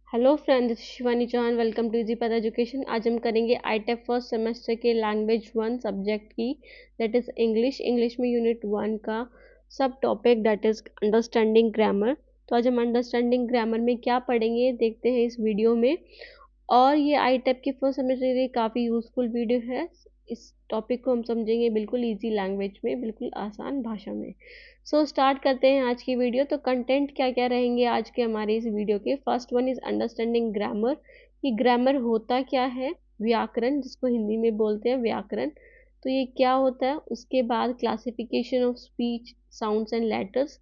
Hello friend, this Shivani Chauhan. Welcome to easy पद education. आज हम करेंगे आईटेप फर्स्ट सेमेस्टर के लैंग्वेज 1 सब्जेक्ट की, दैट इज इंग्लिश में यूनिट 1 का subtopic that is understanding grammar. तो आज हम अंडरस्टैंडिंग ग्रामर में क्या पढ़ेंगे देखते हैं इस वीडियो में। और ये आईटेप की फर्स्ट सेमेस्टर के लिए काफ़ी यूजफुल वीडियो है। इस टॉपिक को हम समझेंगे बिल्कुल इजी लैंग्वेज में, बिल्कुल आसान भाषा में। स्टार्ट करते हैं आज की वीडियो। तो कंटेंट क्या क्या रहेंगे आज के हमारे इस वीडियो के। First one is understanding grammar, कि ग्रामर होता क्या है, व्याकरण जिसको हिंदी में बोलते हैं व्याकरण, तो ये क्या होता है। उसके बाद classification of speech sounds and letters,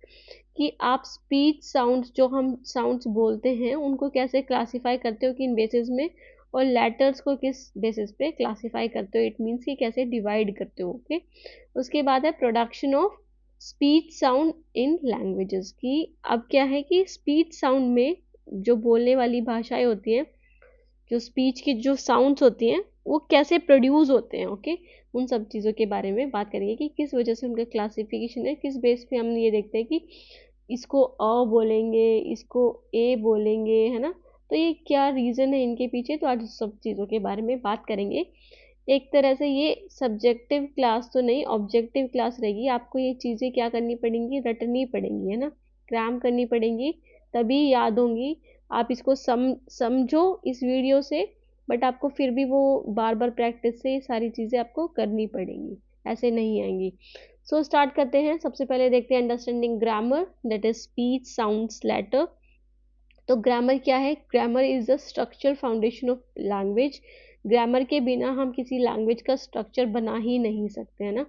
कि आप स्पीच साउंड्स जो हम साउंड्स बोलते हैं उनको कैसे क्लासीफाई करते हो, किन बेसिस में, और लेटर्स को किस बेसिस पे क्लासीफाई करते हो, इट मीन्स कि कैसे डिवाइड करते हो। ओके। उसके बाद है production of speech sound in languages, की अब क्या है कि स्पीच साउंड में जो बोलने वाली भाषाएं होती हैं, जो स्पीच की जो साउंड्स होती हैं वो कैसे प्रोड्यूस होते हैं। ओके। उन सब चीज़ों के बारे में बात करेंगे कि किस वजह से उनका क्लासिफिकेशन है, किस बेस पे हम ये देखते हैं कि इसको अ बोलेंगे, इसको ए बोलेंगे, है ना। तो ये क्या रीज़न है इनके पीछे, तो आज सब चीज़ों के बारे में बात करेंगे। एक तरह से ये सब्जेक्टिव क्लास तो नहीं, ऑब्जेक्टिव क्लास रहेगी। आपको ये चीज़ें क्या करनी पड़ेंगी, रटनी पड़ेंगी, है ना, क्रैम करनी पड़ेंगी, तभी याद होंगी। आप इसको समझो इस वीडियो से, बट आपको फिर भी वो बार बार प्रैक्टिस से ये सारी चीज़ें आपको करनी पड़ेंगी, ऐसे नहीं आएंगी। स्टार्ट करते हैं। सबसे पहले देखते हैं understanding grammar, that is speech sounds letter. तो ग्रामर क्या है? Grammar is the structural foundation of language. Grammar के बिना हम किसी लैंग्वेज का स्ट्रक्चर बना ही नहीं सकते, है ना।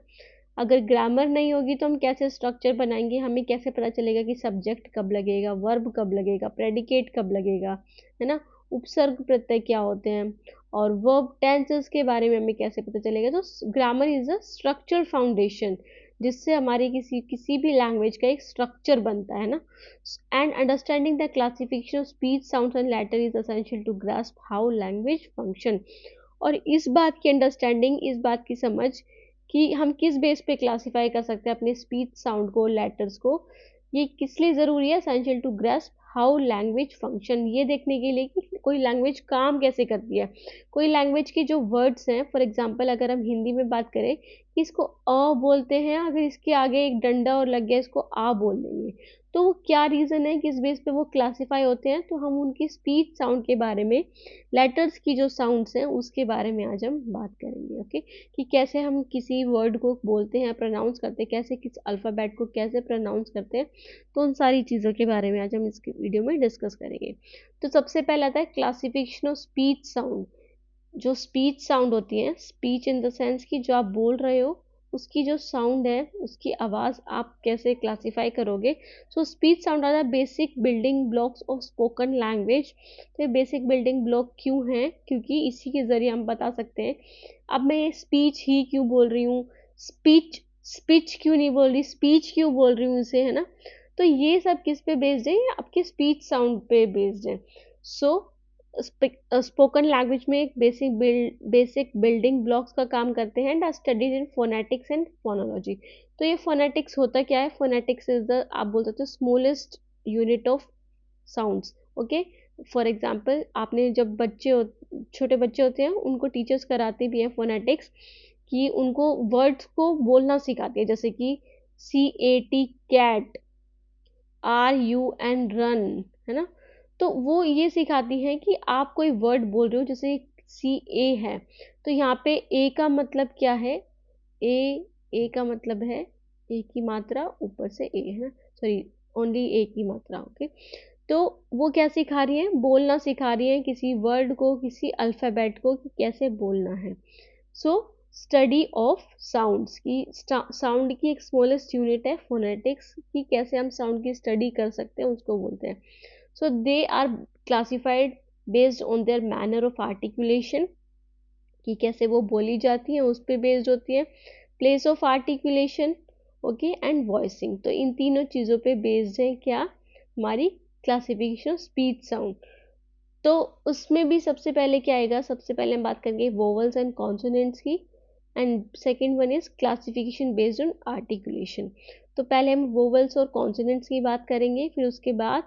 अगर ग्रामर नहीं होगी तो हम कैसे स्ट्रक्चर बनाएंगे, हमें कैसे पता चलेगा कि सब्जेक्ट कब लगेगा, वर्ब कब लगेगा, प्रेडिकेट कब लगेगा, है ना, उपसर्ग प्रत्यय क्या होते हैं, और वर्ब टेंसेस के बारे में हमें कैसे पता चलेगा। तो grammar is a structural foundation, जिससे हमारी किसी भी लैंग्वेज का एक स्ट्रक्चर बनता है ना। And understanding the classification of speech sounds and letter is essential to grasp how language function. और इस बात की अंडरस्टैंडिंग, इस बात की समझ कि हम किस बेस पे क्लासिफाई कर सकते हैं अपने स्पीच साउंड को, लेटर्स को, ये किस लिए ज़रूरी है। Essential to grasp how language function, ये देखने के लिए कि कोई लैंग्वेज काम कैसे करती है। कोई लैंग्वेज के जो वर्ड्स हैं, फॉर एग्जांपल अगर हम हिंदी में बात करें कि इसको अ बोलते हैं, अगर इसके आगे एक डंडा और लग गया इसको आ बोल देंगे, तो वो क्या रीज़न है, किस बेस पे वो क्लासिफाई होते हैं। तो हम उनकी स्पीच साउंड के बारे में, लेटर्स की जो साउंड्स हैं उसके बारे में आज हम बात करेंगे। ओके। कि कैसे हम किसी वर्ड को बोलते हैं, प्रोनाउंस करते हैं, कैसे किस अल्फ़ाबेट को कैसे प्रोनाउंस करते हैं। तो उन सारी चीज़ों के बारे में आज हम इस वीडियो में डिस्कस करेंगे। तो सबसे पहला आता है क्लासिफिकेशन ऑफ स्पीच साउंड। जो स्पीच साउंड होती है, स्पीच इन द सेंस कि जो आप बोल रहे हो उसकी जो साउंड है, उसकी आवाज़ आप कैसे क्लासिफाई करोगे। Speech sound are the basic building blocks of spoken language. तो ये बेसिक बिल्डिंग ब्लॉक क्यों हैं, क्योंकि इसी के ज़रिए हम बता सकते हैं। अब मैं ये स्पीच ही क्यों बोल रही हूँ, स्पीच स्पीच क्यों नहीं बोल रही, स्पीच क्यों बोल रही हूँ इसे, है ना। तो ये सब किस पे बेस्ड है, ये आपके स्पीच साउंड पे बेस्ड है। सो स्पोकन लैंग्वेज में एक बेसिक बिल्डिंग ब्लॉक्स का काम करते हैं, and studies in phonetics and phonology. तो ये फोनेटिक्स होता क्या है, फोनेटिक्स इज द, आप बोल सकते हो, smallest unit of sounds. Okay. For example आपने जब छोटे बच्चे होते हैं उनको टीचर्स कराते भी हैं फोनेटिक्स, कि उनको वर्ड्स को बोलना सिखाती है, जैसे कि CAT कैट, RUN रन, है ना। तो वो ये सिखाती हैं कि आप कोई वर्ड बोल रहे हो, जैसे CA है, तो यहाँ पे ए का मतलब क्या है, ए ए का मतलब है ए की मात्रा ऊपर से ए, है ना, सॉरी, ओनली ए की मात्रा। ओके। तो वो क्या सिखा रही है, बोलना सिखा रही है किसी वर्ड को, किसी अल्फ़ाबेट को, कि कैसे बोलना है। स्टडी ऑफ साउंड्स की, साउंड की एक स्मॉलेस्ट यूनिट है फोनेटिक्स, कि कैसे हम साउंड की स्टडी कर सकते हैं उसको बोलते हैं। They are classified based on their manner of articulation, कि कैसे वो बोली जाती हैं उस पर बेस्ड होती है, place of articulation, okay, and voicing. तो इन तीनों चीज़ों पे बेस्ड है क्या, हमारी क्लासिफिकेशन स्पीच साउंड। तो उसमें भी सबसे पहले क्या आएगा, सबसे पहले हम बात करेंगे वोवल्स एंड कॉन्सोनेंट्स की, and second one is classification based on articulation. तो पहले हम वोवल्स और कॉन्सोनेंट्स की बात करेंगे, फिर उसके बाद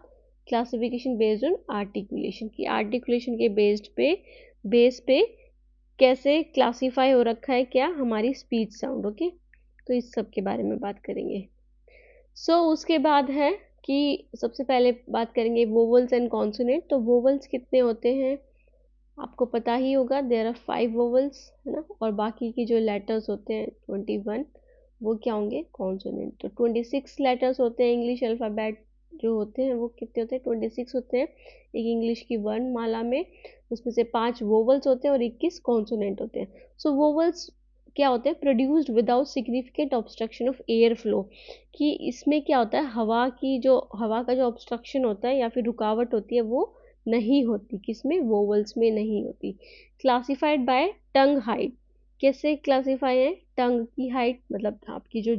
क्लासिफिकेशन बेस्ड ऑन आर्टिकुलेशन, की आर्टिकुलेशन के बेस पे कैसे क्लासीफाई हो रखा है क्या हमारी स्पीच साउंड। ओके, तो इस सब के बारे में बात करेंगे। उसके बाद है कि सबसे पहले बात करेंगे वोवल्स एंड कॉन्सोनेंट। तो वोवल्स कितने होते हैं आपको पता ही होगा, देयर आर 5 वोवल्स, है ना, और बाकी की जो लेटर्स होते हैं 21, वो क्या होंगे, कॉन्सोनेंट। तो 26 लेटर्स होते हैं इंग्लिश अल्फ़ाबेट जो होते हैं, वो कितने होते हैं, 26 होते हैं एक इंग्लिश की वर्णमाला में। उसमें से 5 वोवल्स होते हैं और 21 कॉन्सोनेंट होते हैं। वोवल्स क्या होते हैं, produced without significant obstruction of air flow, कि इसमें क्या होता है, हवा का जो ऑब्स्ट्रक्शन होता है या फिर रुकावट होती है वो नहीं होती, किसमें, वोवल्स में नहीं होती। क्लासिफाइड बाय टंग हाइट, कैसे क्लासिफाई है, टंग की हाइट मतलब आपकी जो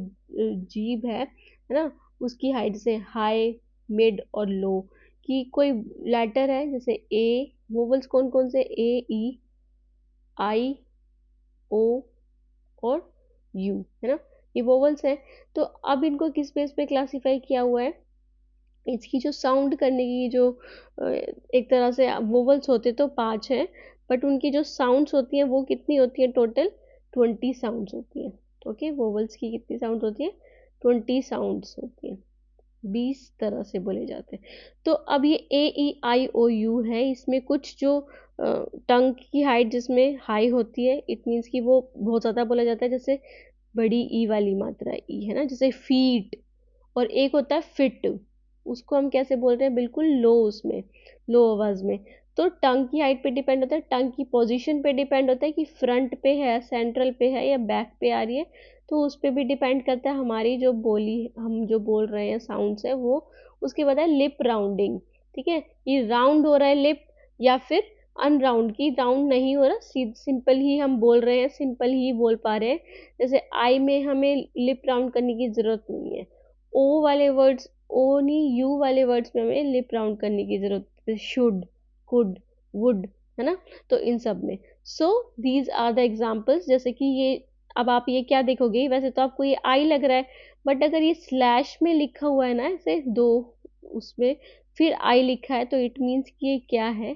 जीभ है ना, उसकी हाइट से हाई, मिड और लो। कि कोई लेटर है जैसे ए, वोवल्स कौन कौन से, ए, ई, आई, ओ और यू, है ना, ये वोवल्स हैं। तो अब इनको किस बेस पे क्लासिफाई किया हुआ है, इसकी जो साउंड करने की जो एक तरह से वोवल्स होते तो 5 हैं, बट उनकी जो साउंड्स होती हैं वो कितनी होती हैं, टोटल 20 साउंड्स होती हैं। ओके, वोवल्स की कितनी साउंड होती है, 20 साउंड्स होती हैं, 20 तरह से बोले जाते हैं। तो अब ये ए, ई, आई, ओ, यू है, इसमें कुछ जो टंग की हाइट जिसमें हाई होती है, इट मीन्स कि वो बहुत ज़्यादा बोला जाता है, जैसे बड़ी ई वाली मात्रा ई, है ना, जैसे फीट। और एक होता है फिट, उसको हम कैसे बोल रहे हैं, बिल्कुल लो, उसमें लो आवाज में। तो टंग की हाइट पे डिपेंड होता है, टंग की पोजीशन पे डिपेंड होता है कि फ्रंट पे है, सेंट्रल पे है या बैक पे आ रही है। तो उस पर भी डिपेंड करता है हमारी जो बोली, हम जो बोल रहे हैं साउंड्स है वो। उसके बाद है लिप राउंडिंग, ठीक है, ये राउंड हो रहा है लिप या फिर अनराउंड, की राउंड नहीं हो रहा, सिंपल ही हम बोल रहे हैं, सिंपल ही बोल पा रहे हैं। जैसे आई में हमें लिप राउंड करने की जरूरत नहीं है, ओ वाले वर्ड्स, ओ नहीं, यू वाले वर्ड्स में हमें लिप राउंड करने की जरूरत है, शुड, कुड, वुड, है ना। तो इन सब में दीज आर द एग्जाम्पल्स। जैसे कि ये, अब आप ये क्या देखोगे, वैसे तो आपको ये आई लग रहा है, बट अगर ये स्लैश में लिखा हुआ है ना ऐसे दो, उसमें फिर आई लिखा है, तो इट मीन्स कि ये क्या है,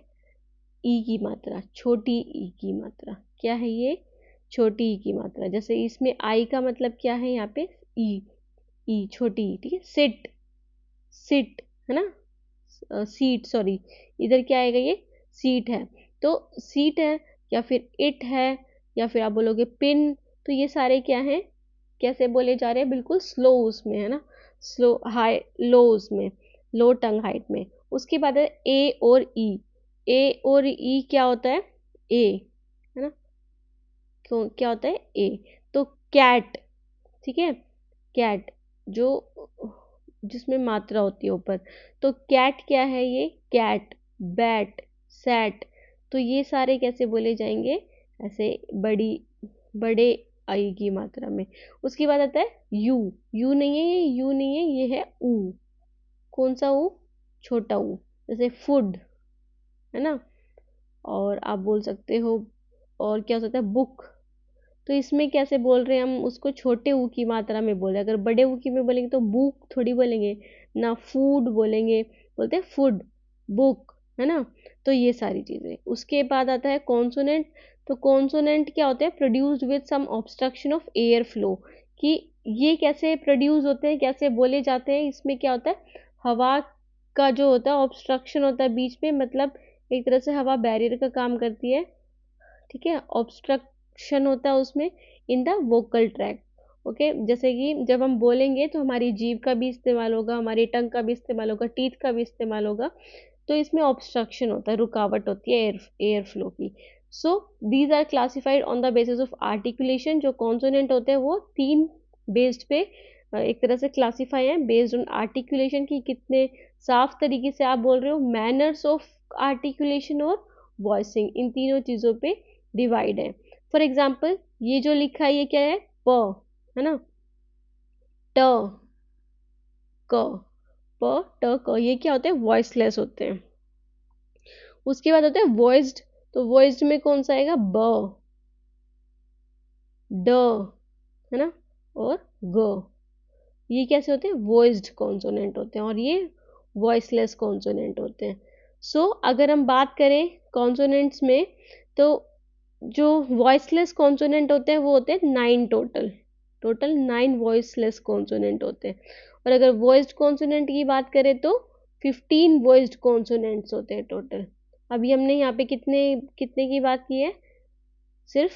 ई की मात्रा, छोटी ई की मात्रा। क्या है ये, छोटी ई की मात्रा। जैसे इसमें आई का मतलब क्या है, यहाँ पे ई, ई छोटी ई, ठीक है। सिट, सिट, है ना, सीट, सॉरी, इधर क्या आएगा, ये सीट है, तो सीट है, या फिर इट है, या फिर आप बोलोगे पिन। तो ये सारे क्या हैं, कैसे बोले जा रहे हैं, बिल्कुल स्लो उसमें, है ना, स्लो, हाई, लो उसमें, लो टंग हाइट में। उसके बाद है ए और ई, ए और ई क्या होता है, ए, है ना, क्यों क्या होता है, ए। तो कैट, ठीक है, कैट, जो जिसमें मात्रा होती है ऊपर, तो कैट क्या है, ये कैट, बैट, सैट। तो ये सारे कैसे बोले जाएंगे, ऐसे बड़ी, बड़े आई की मात्रा में। उसके बाद आता है यू, यू नहीं है, ये यू नहीं है, ये है ऊ। कौन सा ऊ, छोटा ऊ, जैसे फूड, है ना। और आप बोल सकते हो, और क्या हो सकता है, बुक। तो इसमें कैसे बोल रहे हैं हम, उसको छोटे ऊ की मात्रा में बोल रहे हैं। अगर बड़े ऊ की में बोलेंगे तो बुक थोड़ी बोलेंगे ना, फूड बोलेंगे, बोलते हैं फूड, बुक, है ना। तो ये सारी चीजें। उसके बाद आता है कॉन्सोनेंट। तो कॉन्सोनेंट क्या होते हैं, produced with some obstruction of air flow, कि ये कैसे प्रोड्यूस होते हैं, कैसे बोले जाते हैं। इसमें क्या होता है, हवा का जो होता है ऑब्स्ट्रक्शन होता है बीच में, मतलब एक तरह से हवा बैरियर का काम करती है, ठीक है, ऑब्स्ट्रक्शन होता है उसमें in the vocal track. Okay, जैसे कि जब हम बोलेंगे तो हमारी जीभ का भी इस्तेमाल होगा, हमारी टंग का भी इस्तेमाल होगा, टीथ का भी इस्तेमाल होगा। तो इसमें ऑब्स्ट्रक्शन होता है, रुकावट होती है एयर फ्लो की। These are classified on the basis of articulation. जो कॉन्सोनेंट होते हैं वो 3 बेस्ड पे एक तरह से क्लासीफाई है, बेस्ड ऑन आर्टिकुलेशन की कितने साफ तरीके से आप बोल रहे हो, मैनर्स ऑफ आर्टिकुलेशन और वॉइसिंग, इन तीनों चीज़ों पे डिवाइड है। फॉर एग्जाम्पल ये जो लिखा है ये क्या है, प, है ना, ट, क, प, ट, क, ये क्या होते हैं, वॉइसलेस होते हैं। उसके बाद होता है वॉइस्ड। तो वॉइस्ड में कौन सा आएगा, ब, ड, है ना, और ग। ये कैसे होते हैं, वॉइस्ड कॉन्सोनेंट होते हैं। और ये वॉइसलेस कॉन्सोनेंट होते हैं। सो अगर हम बात करें कॉन्सोनेंट्स में, तो जो वॉइसलेस कॉन्सोनेंट होते हैं वो होते हैं 9 टोटल 9 वॉइसलेस कॉन्सोनेंट होते हैं। और अगर वॉइस्ड कॉन्सोनेंट की बात करें तो 15 वॉइस्ड कॉन्सोनेंट्स होते हैं टोटल। अभी हमने यहाँ पे कितने कितने की बात की है, सिर्फ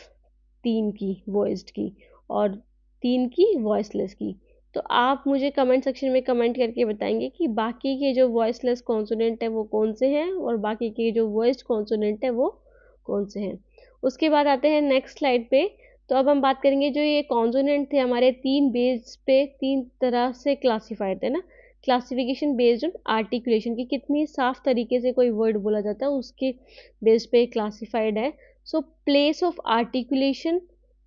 3 की वॉइस्ड की और 3 की वॉइसलेस की। तो आप मुझे कमेंट सेक्शन में कमेंट करके बताएंगे कि बाकी के जो वॉइसलेस कॉन्सोनेंट है वो कौन से हैं और बाकी के जो वॉइस्ड कॉन्सोनेंट है वो कौन से हैं। उसके बाद आते हैं नेक्स्ट स्लाइड पे। तो अब हम बात करेंगे जो ये कॉन्सोनेंट थे हमारे 3 बेस पे 3 तरह से क्लासीफाइड थे ना, क्लासिफिकेशन बेस्ड ऑन आर्टिकुलेशन की कितनी साफ तरीके से कोई वर्ड बोला जाता है उसके बेस पे क्लासिफाइड है। सो प्लेस ऑफ आर्टिकुलेशन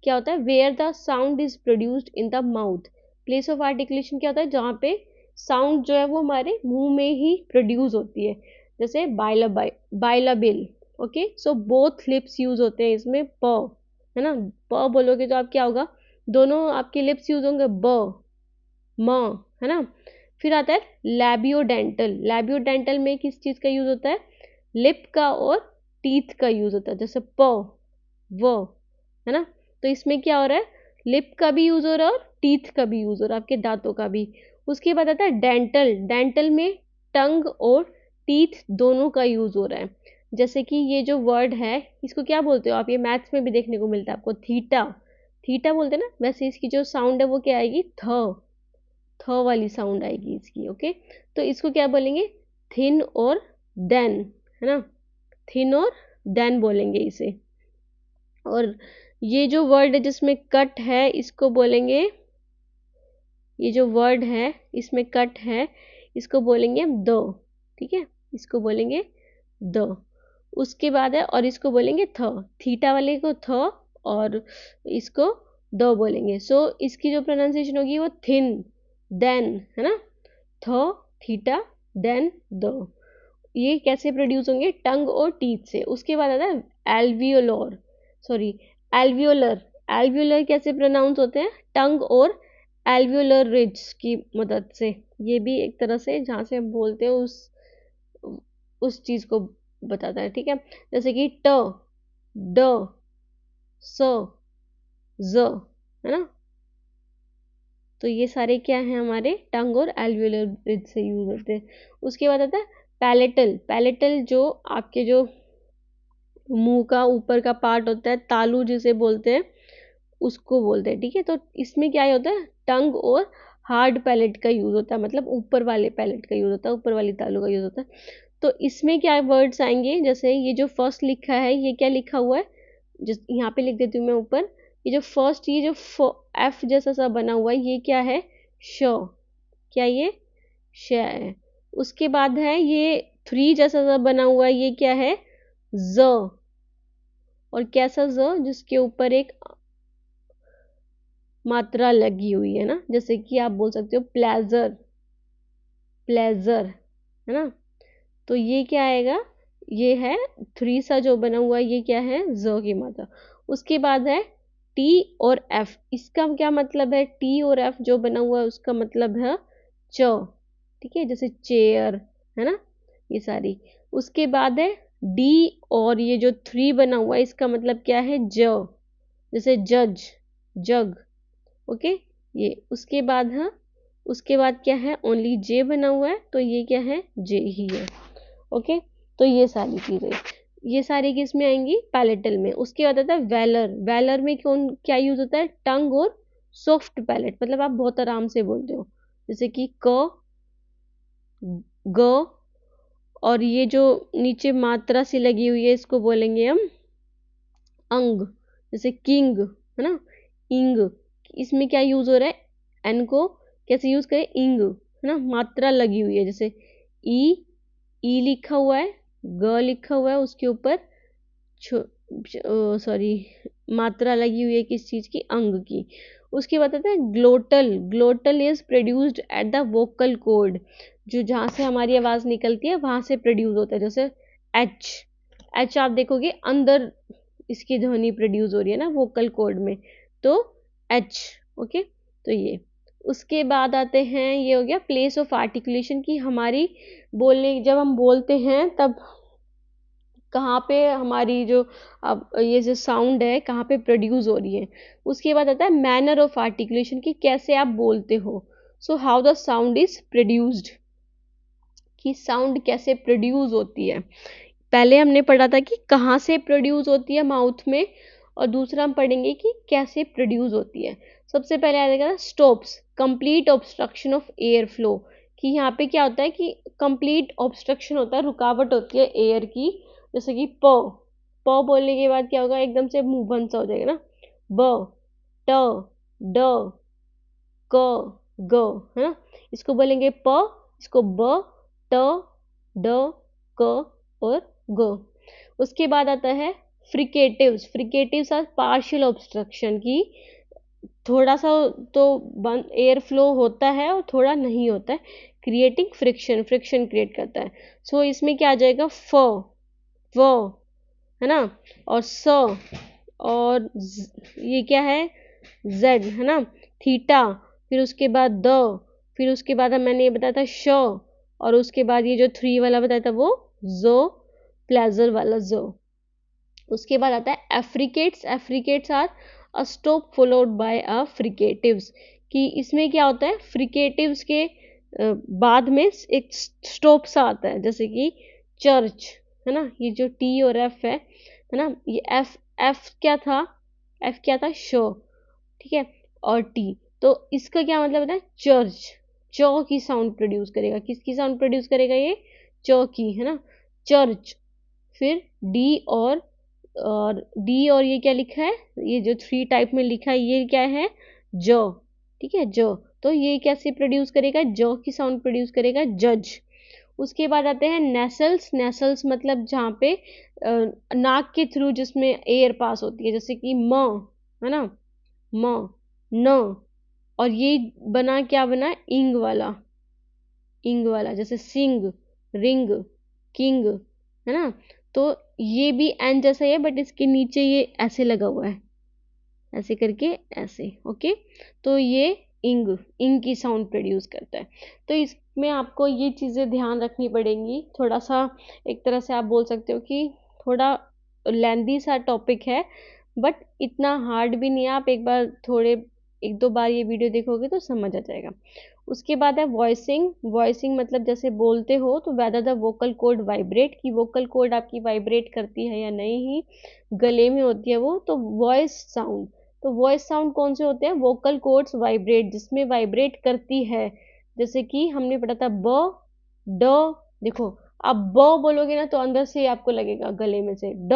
क्या होता है, where the sound is produced in the mouth. Place of articulation क्या होता है, जहाँ पे साउंड जो है वो हमारे मुंह में ही प्रोड्यूस होती है, जैसे bilabial. Okay, so both lips use होते हैं इसमें, प है ना, प बोलोगे तो आप क्या होगा, दोनों आपके लिप्स यूज होंगे, ब म, है ना। फिर आता है लैबियोडेंटल। लैबियोडेंटल में किस चीज का यूज होता है, लिप का और टीथ का यूज होता है, जैसे प व, है ना। तो इसमें क्या हो रहा है, लिप का भी यूज हो रहा है और टीथ का भी यूज हो रहा है, आपके दांतों का भी। उसके बाद आता है डेंटल। डेंटल में टंग और टीथ दोनों का यूज हो रहा है। जैसे कि ये जो वर्ड है इसको क्या बोलते हो आप, ये मैथ्स में भी देखने को मिलता है आपको, थीटा। थीटा बोलते हैं ना, वैसे इसकी जो साउंड है वो क्या आएगी, थ वाली साउंड आएगी इसकी। ओके, तो इसको क्या बोलेंगे, थिन और देन, है ना, थिन और देन बोलेंगे इसे। और ये जो वर्ड है जिसमें कट है इसको बोलेंगे, ये जो वर्ड है इसमें कट है इसको बोलेंगे हम द, ठीक है, इसको बोलेंगे द। उसके बाद है, और इसको बोलेंगे थ, थीटा वाले को थ और इसको द बोलेंगे। सो इसकी जो प्रोनाउंसिएशन होगी वो थिन देन, है ना, थ थीटा देन द। ये कैसे प्रोड्यूस होंगे, टंग और टीथ से। उसके बाद आता है एल्वियोलर, सॉरी एल्वियोलर। एल्वियोलर कैसे प्रोनाउंस होते हैं, टंग और एल्वियोलर रिड्स की मदद से। ये भी एक तरह से जहाँ से हम बोलते हैं उस चीज को बताता है, ठीक है। जैसे कि ट, ड, स, ज, है ना। तो ये सारे क्या हैं, हमारे टंग और एल्वियोलर रिज से यूज होते हैं। उसके बाद आता है पैलेटल। पैलेटल जो आपके जो मुंह का ऊपर का पार्ट होता है, तालू जिसे बोलते हैं, उसको बोलते हैं, ठीक है। तो इसमें क्या होता है, टंग और हार्ड पैलेट का यूज होता है, मतलब ऊपर वाले पैलेट का यूज होता है, ऊपर वाली तालू का यूज होता है। तो इसमें क्या वर्ड्स आएंगे, जैसे ये जो फर्स्ट लिखा है ये क्या लिखा हुआ है, जिस यहाँ पे लिख देती हूँ मैं ऊपर, ये जो फर्स्ट ये जो एफ जैसा सा बना हुआ है ये क्या है, श, क्या ये श है। उसके बाद है ये 3 जैसा सा बना हुआ है ये क्या है, ज, और कैसा ज, जिसके ऊपर एक मात्रा लगी हुई है ना, जैसे कि आप बोल सकते हो प्लेजर, प्लेजर, है ना। तो ये क्या आएगा, ये है 3 सा जो बना हुआ है ये क्या है, ज की मात्रा। उसके बाद है टी और एफ। इसका क्या मतलब है, टी और एफ जो बना हुआ है उसका मतलब है च, ठीक है, जैसे चेयर, है ना, ये सारी। उसके बाद है डी, और ये जो 3 बना हुआ है इसका मतलब क्या है, ज, जैसे जज, जग। ओके, ये उसके बाद है, उसके बाद क्या है, ओनली जे बना हुआ है तो ये क्या है, जे ही है। ओके, तो ये सारी चीजें, ये सारी किस में आएंगी, पैलेटल में। उसके बाद आता है वेलर। वेलर में कौन क्या यूज होता है, टंग और सॉफ्ट पैलेट, मतलब आप बहुत आराम से बोलते हो, जैसे कि क, ग, और ये जो नीचे मात्रा सी लगी हुई है इसको बोलेंगे हम अंग, जैसे किंग, है ना, इंग। इसमें क्या यूज हो रहा है, एन को कैसे यूज करें, इंग, है ना, मात्रा लगी हुई है, जैसे ई, ई लिखा हुआ है, ग लिखा हुआ है, उसके ऊपर सॉरी मात्रा लगी हुई है किस चीज की, अंग की। उसके बाद आता है glottal. Glottal is produced at the vocal cord, जो जहाँ से हमारी आवाज निकलती है वहां से प्रोड्यूस होता है, जैसे एच। एच आप देखोगे अंदर इसकी ध्वनि प्रोड्यूस हो रही है ना वोकल कॉर्ड में, तो एच। ओके, तो ये उसके बाद आते हैं, ये हो गया प्लेस ऑफ आर्टिकुलेशन की हमारी बोलने, जब हम बोलते हैं तब कहाँ पे हमारी जो अब ये जो साउंड है कहाँ पे प्रोड्यूस हो रही है। उसके बाद आता है मैनर ऑफ आर्टिकुलेशन की कैसे आप बोलते हो। So how the sound is produced, कि साउंड कैसे प्रोड्यूस होती है। पहले हमने पढ़ा था कि कहाँ से प्रोड्यूस होती है माउथ में, और दूसरा हम पढ़ेंगे कि कैसे प्रोड्यूस होती है। सबसे पहले आ जाएगा stops, complete obstruction of air flow, कि यहाँ पे क्या होता है कि कंप्लीट ऑब्स्ट्रक्शन होता है, रुकावट होती है एयर की। जैसे कि प, प बोलने के बाद क्या होगा, एकदम से मुंह बंद सा हो जाएगा ना। ब, ट, ड, क, ग, है ना। इसको बोलेंगे प, इसको ब, ट, ड, क और ग। उसके बाद आता है fricatives, fricatives are partial obstruction, की थोड़ा सा तो बंद एयर फ्लो होता है और थोड़ा नहीं होता है, क्रिएटिंग फ्रिक्शन, फ्रिक्शन क्रिएट करता है। सो इसमें क्या आ जाएगा, फ, व, है ना, और स, और ये क्या है, जेड, है ना, थीटा, फिर उसके बाद द, फिर उसके बाद मैंने ये बताया था श, और उसके बाद ये जो 3 वाला बताया था वो जो, प्लेजर वाला जो। उसके बाद आता है affricates, affricates are a stop followed by a fricatives, कि इसमें क्या होता है, फ्रिकेटिव्स के बाद में एक स्टॉप सा आता है, जैसे कि चर्च, है ना, ये जो टी और एफ है ना, ये एफ, एफ क्या था, एफ क्या था, शो, ठीक है, और टी, तो इसका क्या मतलब होता है, चर्च, चौ की साउंड प्रोड्यूस करेगा, किसकी साउंड प्रोड्यूस करेगा, ये चौ की, है ना, चर्च। फिर डी और डी, और ये क्या लिखा है, ये जो 3 टाइप में लिखा है ये क्या है, जो, ठीक है, जो। तो ये कैसे प्रोड्यूस करेगा, जो की साउंड प्रोड्यूस करेगा, जज। उसके बाद आते हैं नेसल्स, नेसल्स मतलब जहाँ पे नाक के थ्रू जिसमें एयर पास होती है, जैसे कि म, है ना, म, न, और ये बना क्या बना, इंग वाला, इंग वाला, जैसे सिंग, रिंग, किंग, है ना। तो ये भी एन जैसा ही है, बट इसके नीचे ये ऐसे लगा हुआ है, ऐसे करके, ऐसे, ओके। तो ये इंग, इंग की साउंड प्रोड्यूस करता है। तो इसमें आपको ये चीज़ें ध्यान रखनी पड़ेंगी, थोड़ा सा एक तरह से आप बोल सकते हो कि थोड़ा लेंदी सा टॉपिक है, बट इतना हार्ड भी नहीं है। आप एक बार थोड़े 1-2 बार ये वीडियो देखोगे तो समझ आ जाएगा। उसके बाद है वॉइसिंग, वॉइसिंग मतलब जैसे बोलते हो तो whether the vocal cord vibrate, की वोकल कॉर्ड आपकी वाइब्रेट करती है या नहीं, ही गले में होती है वो, तो वॉइस साउंड। तो वॉइस साउंड कौन से होते हैं, वोकल कॉर्ड्स वाइब्रेट, जिसमें वाइब्रेट करती है, जैसे कि हमने पढ़ा था ब, ड, देखो आप ब बोलोगे ना तो अंदर से आपको लगेगा गले में से, ड,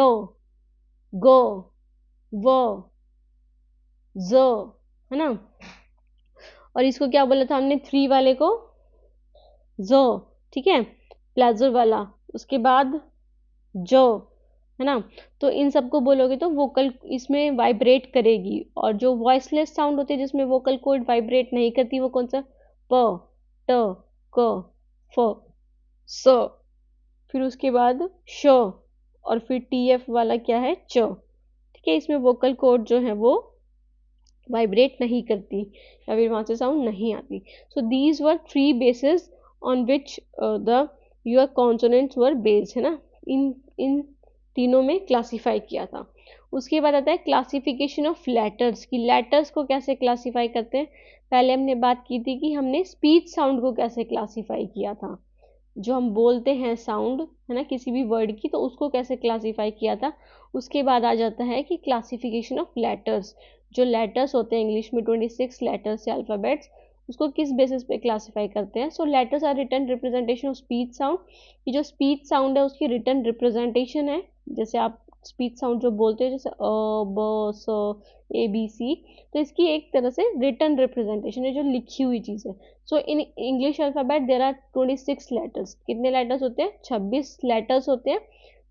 ग, व, ज, है ना। और इसको क्या बोला था हमने, 3 वाले को जो, ठीक है, प्लेजर वाला। उसके बाद जो, है ना। तो इन सबको बोलोगे तो वोकल इसमें वाइब्रेट करेगी, और जो वॉइसलेस साउंड होते हैं जिसमें वोकल कॉर्ड वाइब्रेट नहीं करती, वो कौन सा, प, ट, क, फ, स, फिर उसके बाद श, और फिर टी एफ वाला क्या है, च, ठीक है। इसमें वोकल कॉर्ड जो है वो वाइब्रेट नहीं करती, या फिर वहां से साउंड नहीं आती। So these were 3 basis on which the your consonants were based, है ना। इन इन तीनों में क्लासीफाई किया था। उसके बाद आता है क्लासिफिकेशन ऑफ लेटर्स, की लेटर्स को कैसे क्लासीफाई करते हैं। पहले हमने बात की थी कि हमने स्पीच साउंड को कैसे क्लासीफाई किया था, जो हम बोलते हैं साउंड, है ना, किसी भी वर्ड की, तो उसको कैसे क्लासीफाई किया था। उसके बाद आ जाता है कि क्लासिफिकेशन ऑफ लेटर्स, जो लेटर्स होते हैं इंग्लिश में 26 लेटर्स या अल्फ़ाबेट्स, उसको किस बेसिस पे क्लासीफाई करते हैं। So letters are written representation of speech sound, कि जो स्पीच साउंड है उसकी रिटन रिप्रेजेंटेशन है, जैसे आप स्पीच साउंड जो बोलते हैं जैसे अ, ब, स, ए, बी, सी, तो इसकी एक तरह से रिटन रिप्रेजेंटेशन है, जो लिखी हुई चीज़ है। So in English alphabet there are 26 letters, कितने लेटर्स होते हैं, 26 लेटर्स होते हैं,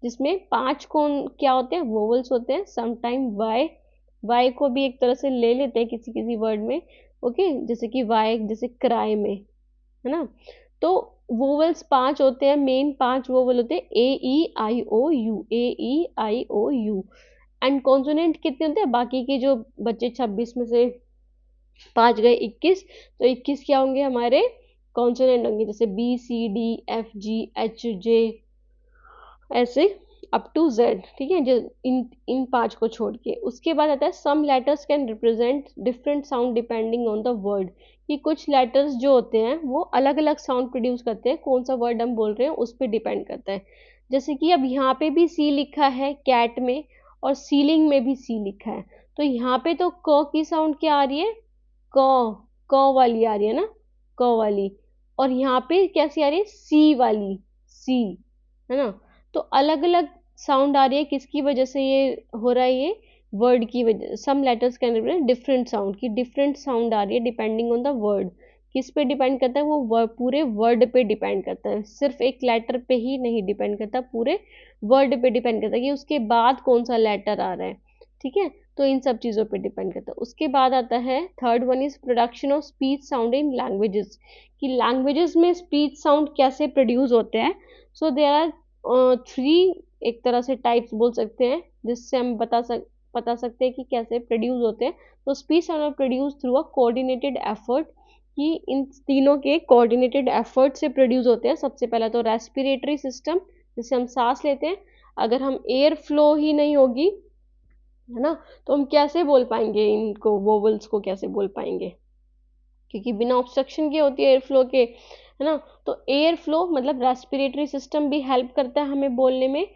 जिसमें 5 कौन क्या होते हैं, वोवल्स होते हैं। समटाइम वाई, वाई को भी एक तरह से ले लेते हैं किसी किसी वर्ड में, ओके, जैसे कि वाई, जैसे क्राई में, है ना। तो वोवल्स 5 होते हैं, मेन 5 वोवल होते हैं, A, E, I, O, U, A, E, I, O, U. And consonant कितने होते हैं, बाकी के जो बच्चे 26 में से 5 गए 21, तो 21 क्या होंगे हमारे कॉन्सोनेंट होंगे, जैसे B C D F G H J, ऐसे अप टू जेड, ठीक है, जो इन इन 5 को छोड़ के। उसके बाद आता है some letters can represent different sound depending on the word, कि कुछ लेटर्स जो होते हैं वो अलग अलग साउंड प्रोड्यूस करते हैं, कौन सा वर्ड हम बोल रहे हैं उस पर डिपेंड करता है। जैसे कि अब यहाँ पे भी सी लिखा है कैट में, और सीलिंग में भी सी लिखा है, तो यहाँ पे तो क की साउंड क्या आ रही है, क क वाली आ रही है ना, क वाली, और यहाँ पे कैसी आ रही है, सी वाली, सी, है ना। तो अलग अलग साउंड आ रही है, किसकी वजह से ये हो रहा है, ये वर्ड की वजह। Some letters can represent different sound, की डिफरेंट साउंड आ रही है डिपेंडिंग ऑन द वर्ड। किस पे डिपेंड करता है वो पूरे वर्ड पे डिपेंड करता है, सिर्फ एक लेटर पे ही नहीं डिपेंड करता, पूरे वर्ड पे डिपेंड करता है कि उसके बाद कौन सा लेटर आ रहा है, ठीक है। तो इन सब चीज़ों पे डिपेंड करता है। उसके बाद आता है third one is production of speech sound in languages, कि लैंग्वेजेस में स्पीच साउंड कैसे प्रोड्यूस होते हैं। सो देयर आर 3 एक तरह से टाइप्स बोल सकते हैं, जिससे हम बता सकते हैं कि कैसे प्रोड्यूस होते हैं। तो speech sound are produce through a coordinated effort, कि इन तीनों के कोऑर्डिनेटेड एफर्ट से प्रोड्यूस होते हैं। सबसे पहला तो रेस्पिरेटरी सिस्टम, जिससे हम सांस लेते हैं, अगर हम एयर फ्लो ही नहीं होगी, है ना, तो हम कैसे बोल पाएंगे, इनको वोवल्स को कैसे बोल पाएंगे, क्योंकि बिना ऑब्स्ट्रक्शन के होती है एयर फ्लो के, है ना। तो एयर फ्लो मतलब रेस्पिरेटरी सिस्टम भी हेल्प करता है हमें बोलने में।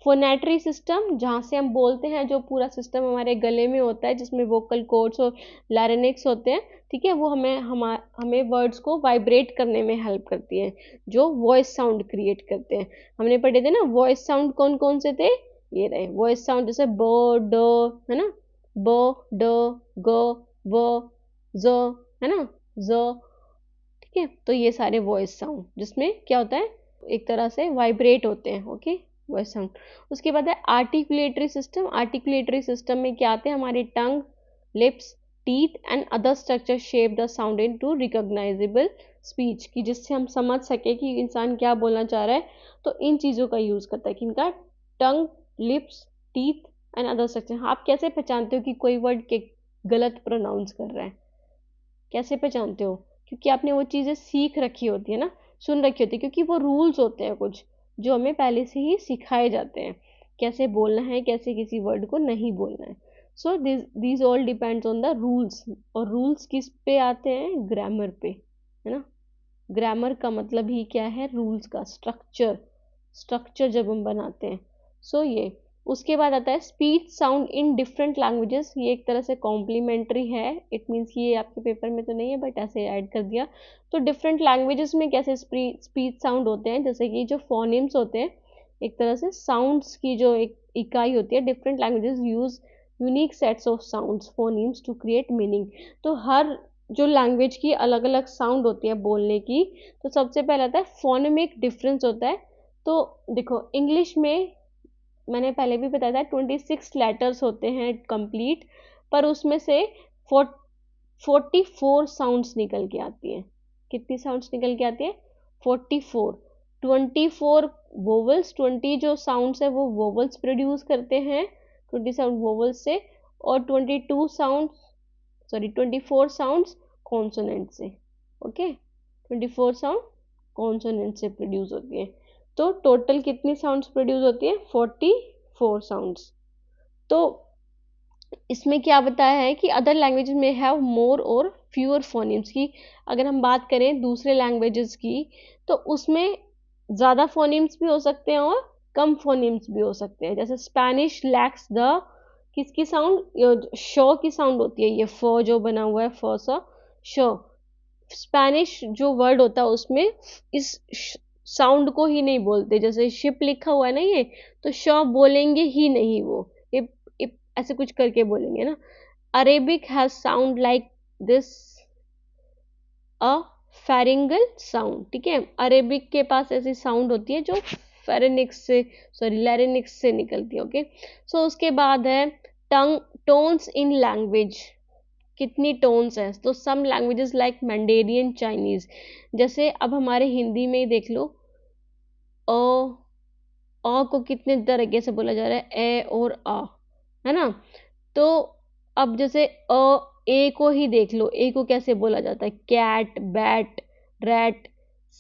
फोनेटरी सिस्टम, जहाँ से हम बोलते हैं, जो पूरा सिस्टम हमारे गले में होता है, जिसमें वोकल कॉर्ड्स और लैरिंक्स होते हैं, ठीक है, वो हमें वर्ड्स को वाइब्रेट करने में हेल्प करती है, जो वॉइस साउंड क्रिएट करते हैं। हमने पढ़े थे ना वॉइस साउंड कौन कौन से थे, ये रहे वॉइस साउंड, जैसे ब ड, है ना, ब ड ग व ज, है ना, ज, ठीक है। तो ये सारे वॉइस साउंड जिसमें क्या होता है, एक तरह से वाइब्रेट होते हैं, ओके, वॉइस साउंड। उसके बाद है आर्टिकुलेटरी सिस्टम। आर्टिकुलेटरी सिस्टम में क्या आते हैं, हमारे tongue, lips, teeth and other structure shape the sound into recognizable speech, की जिससे हम समझ सके कि इंसान क्या बोलना चाह रहा है। तो इन चीज़ों का यूज़ करता है, कि इनका tongue, lips, teeth and other structure. आप कैसे पहचानते हो कि कोई वर्ड के गलत प्रोनाउंस कर रहा है, कैसे पहचानते हो, क्योंकि आपने वो चीज़ें सीख रखी होती है ना, सुन रखी होती है, क्योंकि वो रूल्स होते हैं कुछ जो हमें पहले से ही सिखाए जाते हैं, कैसे बोलना है, कैसे किसी वर्ड को नहीं बोलना है। So this all depends on the rules. और रूल्स किस पे आते हैं, ग्रामर पे, है ना। ग्रामर का मतलब ही क्या है, रूल्स का स्ट्रक्चर, स्ट्रक्चर जब हम बनाते हैं। सो ये, उसके बाद आता है speech sound in different languages. ये एक तरह से कॉम्प्लीमेंट्री है, इट मीन्स कि ये आपके पेपर में तो नहीं है, बट ऐसे ऐड कर दिया। तो डिफरेंट लैंग्वेजेस में कैसे स्पीच साउंड होते हैं, जैसे कि जो फोनिम्स होते हैं, एक तरह से साउंड्स की जो एक इकाई होती है। Different languages use unique sets of sounds phonemes to create meaning. तो हर जो लैंग्वेज की अलग अलग साउंड होती है बोलने की। तो सबसे पहला आता है फोनेमिक डिफरेंस होता है। तो देखो इंग्लिश में मैंने पहले भी बताया था 26 लेटर्स होते हैं कंप्लीट, पर उसमें से 44 साउंड्स निकल के आती हैं। कितनी साउंड्स निकल के आती है, 44। 24 वोवल्स, 20 जो साउंड्स है वो वोवल्स प्रोड्यूस करते हैं, 20 साउंड वोवल्स से, और 24 साउंड्स कॉन्सोनेंट से, ओके, 24 साउंड कॉन्सोनेंट से प्रोड्यूस होती है। तो टोटल कितनी साउंड्स प्रोड्यूस होती है, 44 साउंड्स। तो इसमें क्या बताया है कि अदर लैंग्वेजेस में हैव मोर और फ्यूअर फोनिम्स की। अगर हम बात करें दूसरे लैंग्वेजेस की, तो उसमें ज़्यादा फोनिम्स भी हो सकते हैं और कम फोनिम्स भी हो सकते हैं। जैसे स्पेनिश लैक्स द, किसकी साउंड, शो की साउंड होती है, ये फ जो बना हुआ है, फ सा शो। स्पेनिश जो वर्ड होता है उसमें इस साउंड को ही नहीं बोलते, जैसे शिप लिखा हुआ है ना ये, तो श बोलेंगे ही नहीं वो, इप ऐसे कुछ करके बोलेंगे ना। Arabic has sound like this, a pharyngeal sound, ठीक है। अरेबिक के पास ऐसी साउंड होती है जो फेरेनिक्स से, सॉरी लैरिनिक्स से निकलती है, ओके। सो उसके बाद है टंग, टोन्स इन लैंग्वेज, कितनी टोन्स है। तो सम लैंग्वेजेस लाइक मैंडेरियन चाइनीज, जैसे अब हमारे हिंदी में ही देख लो, अ को कितने तरीके से बोला जा रहा है, ए और आ, है ना। तो अब जैसे ए को ही देख लो, ए को कैसे बोला जाता है, कैट, बैट, रैट,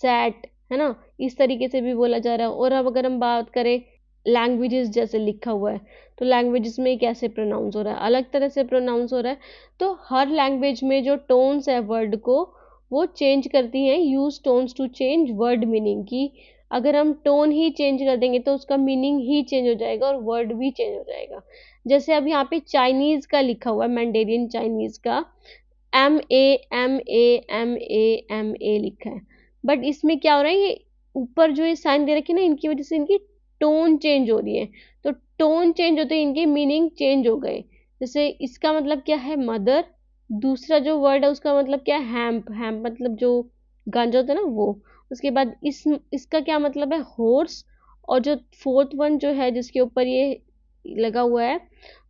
सैट, है ना, इस तरीके से भी बोला जा रहा है। और अब अगर हम बात करें लैंग्वेजेस, जैसे लिखा हुआ है, तो लैंग्वेजेस में कैसे प्रोनाउंस हो रहा है, अलग तरह से प्रोनाउंस हो रहा है। तो हर लैंग्वेज में जो टोन्स है वर्ड को, वो चेंज करती हैं। Use tones to change word meaning की, अगर हम टोन ही चेंज कर देंगे तो उसका मीनिंग ही चेंज हो जाएगा और वर्ड भी चेंज हो जाएगा। जैसे अब यहाँ पे चाइनीज का लिखा हुआ है, मैंडेरियन चाइनीज का MAMAMAMA लिखा है, बट इसमें क्या हो रहा है, ये ऊपर जो ये साइन दे रखे हैं ना, इनकी वजह से इनकी टोन चेंज हो रही है। तो टोन चेंज होते ही इनके मीनिंग चेंज हो गए। जैसे इसका मतलब क्या है, मदर, दूसरा जो वर्ड है उसका मतलब क्या है, हैम्प, हैम्प मतलब जो गांजा होता है ना वो। उसके बाद इसका क्या मतलब है, हॉर्स। और जो फोर्थ वन जो है जिसके ऊपर ये लगा हुआ है,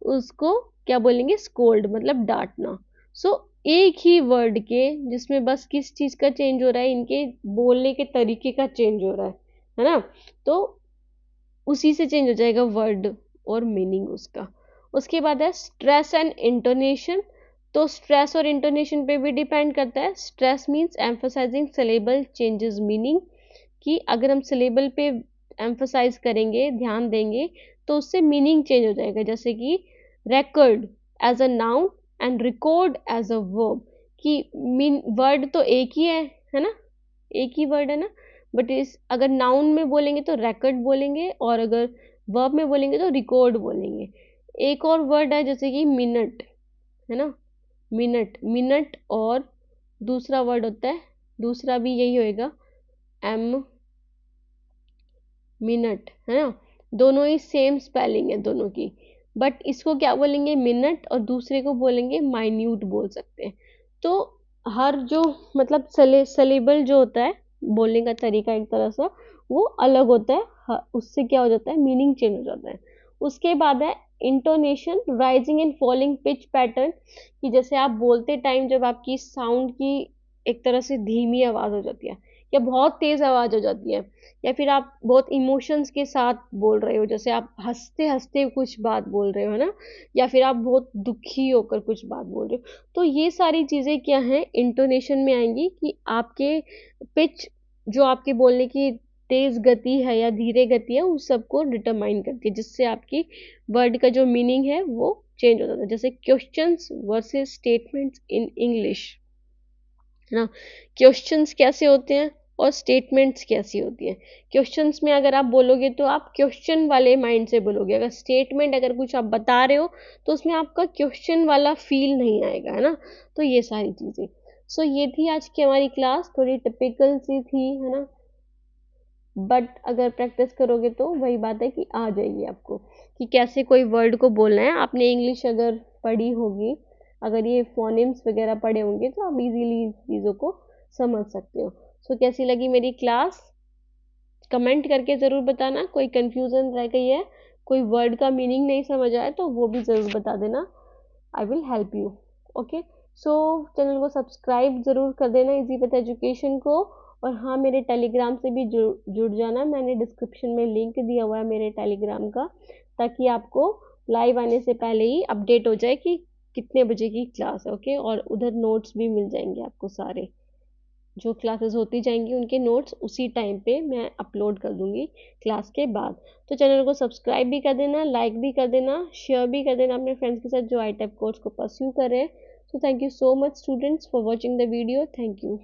उसको क्या बोलेंगे, स्कोल्ड, मतलब डांटना। सो एक ही वर्ड के जिसमें बस किस चीज का चेंज हो रहा है, इनके बोलने के तरीके का चेंज हो रहा है ना, तो उसी से चेंज हो जाएगा वर्ड और मीनिंग उसका। उसके बाद है स्ट्रेस एंड इंटोनेशन। तो स्ट्रेस और इंटोनेशन पे भी डिपेंड करता है। Stress means emphasising syllable changes meaning, कि अगर हम सिलेबल पे एम्फोसाइज करेंगे, ध्यान देंगे, तो उससे मीनिंग चेंज हो जाएगा। जैसे कि record as a noun and record as a verb, कि मीन वर्ड तो एक ही है ना, एक ही वर्ड है ना, बट इस अगर नाउन में बोलेंगे तो record बोलेंगे, और अगर वर्ब में बोलेंगे तो रिकॉर्ड बोलेंगे। एक और वर्ड है जैसे कि मिनट, है ना, मिनट, मिनट, और दूसरा वर्ड होता है, दूसरा भी यही होएगा, एम, मिनट, है ना, दोनों ही सेम स्पेलिंग है दोनों की, बट इसको क्या बोलेंगे, मिनट, और दूसरे को बोलेंगे माइन्यूट बोल सकते हैं। तो हर जो मतलब सलेबल जो होता है, बोलने का तरीका एक तरह से वो अलग होता है, उससे क्या हो जाता है, मीनिंग चेंज हो जाता है। उसके बाद है intonation, rising and falling pitch pattern, कि जैसे आप बोलते टाइम जब आपकी साउंड की एक तरह से धीमी आवाज हो जाती है, या बहुत तेज आवाज हो जाती है, या फिर आप बहुत इमोशंस के साथ बोल रहे हो, जैसे आप हंसते हंसते कुछ बात बोल रहे हो, है ना, या फिर आप बहुत दुखी होकर कुछ बात बोल रहे हो, तो ये सारी चीजें क्या हैं, इंटोनेशन में आएंगी, कि आपके पिच, जो आपके बोलने की तेज गति है या धीरे गति है, उस सबको डिटरमाइन करती है, जिससे आपकी वर्ड का जो मीनिंग है वो चेंज हो जाता है। जैसे questions versus statements in English, है ना, क्वेश्चंस कैसे होते हैं और स्टेटमेंट्स कैसी होती हैं। क्वेश्चंस में अगर आप बोलोगे तो आप क्वेश्चन वाले माइंड से बोलोगे, अगर स्टेटमेंट अगर कुछ आप बता रहे हो तो उसमें आपका क्वेश्चन वाला फील नहीं आएगा, है ना। तो ये सारी चीजें, सो ये थी आज की हमारी क्लास, थोड़ी टिपिकल सी थी, है ना, बट अगर प्रैक्टिस करोगे तो वही बात है कि आ जाएगी आपको, कि कैसे कोई वर्ड को बोलना है। आपने इंग्लिश अगर पढ़ी होगी, अगर ये फोनेम्स वगैरह पढ़े होंगे, तो आप इजीली चीज़ों को समझ सकते हो। सो कैसी लगी मेरी क्लास, कमेंट करके ज़रूर बताना। कोई कंफ्यूजन रह गई है, कोई वर्ड का मीनिंग नहीं समझ आया, तो वो भी ज़रूर बता देना, I will help you. Okay, so channel को सब्सक्राइब ज़रूर कर देना, इजी पता एजुकेशन को। और हाँ, मेरे टेलीग्राम से भी जुड़ जाना, मैंने डिस्क्रिप्शन में लिंक दिया हुआ है मेरे टेलीग्राम का, ताकि आपको लाइव आने से पहले ही अपडेट हो जाए कि कितने बजे की क्लास है। ओके, और उधर नोट्स भी मिल जाएंगे आपको, सारे जो क्लासेस होती जाएंगी उनके नोट्स उसी टाइम पे मैं अपलोड कर दूंगी क्लास के बाद। तो चैनल को सब्सक्राइब भी कर देना, लाइक भी कर देना, शेयर भी कर देना अपने फ्रेंड्स के साथ जो आई टाइप कोर्स को परस्यू कर रहे हैं। So thank you so much students for watching the video, thank you.